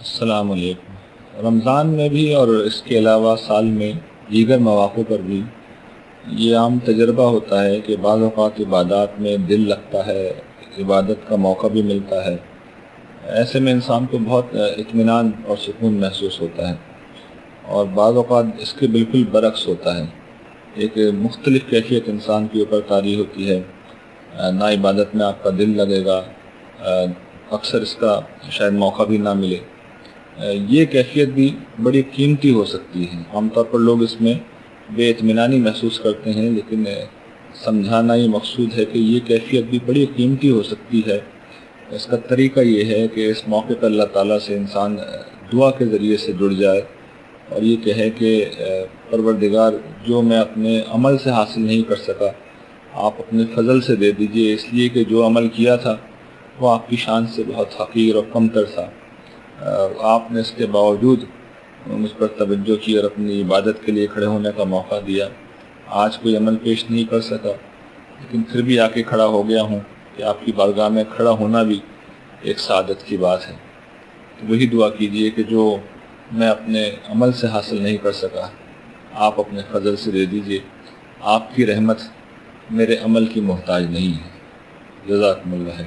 السلام علیکم۔ رمضان میں بھی اور اس کے علاوہ سال میں دیگر مواقع پر بھی یہ عام تجربہ ہوتا ہے کہ بعض اوقات عبادات میں دل لگتا ہے، عبادت کا موقع بھی ملتا ہے۔ ایسے میں انسان کو بہت اطمینان اور سکون محسوس ہوتا ہے، اور بعض اوقات اس کے بالکل برعکس ہوتا ہے۔ ایک مختلف کیفیت انسان کے اوپر طاری ہوتی ہے، نہ عبادت میں آپ کا دل لگے گا، اکثر اس کا شاید موقع بھی نہ ملے۔ یہ کیفیت بھی بڑی قیمتی ہو سکتی ہے۔ عام طور پر لوگ اس میں بے اطمینانی محسوس کرتے ہیں، لیکن سمجھانا یہ مقصود ہے کہ یہ کیفیت بھی بڑی قیمتی ہو سکتی ہے۔ اس کا طریقہ یہ ہے کہ اس موقع پر اللہ تعالیٰ سے انسان دعا کے ذریعے سے جڑ جائے اور یہ کہے کہ پروردگار، جو میں اپنے عمل سے حاصل نہیں کر سکا، آپ اپنے فضل سے دے دیجئے، اس لیے کہ جو عمل کیا تھا وہ آپ کی شان سے بہت حقیر اور کم تر تھا۔ آپ نے اس کے باوجود مجھ پر توجہ کی اور اپنی عبادت کے لیے کھڑے ہونے کا موقع دیا۔ آج کوئی عمل پیش نہیں کر سکا، لیکن پھر بھی آ کے کھڑا ہو گیا ہوں کہ آپ کی بارگاہ میں کھڑا ہونا بھی ایک سعادت کی بات ہے۔ تو وہی دعا کیجئے کہ جو میں اپنے عمل سے حاصل نہیں کر سکا، آپ اپنے فضل سے دے دیجئے۔ آپ کی رحمت میرے عمل کی محتاج نہیں ہے۔ جزاکم اللہ۔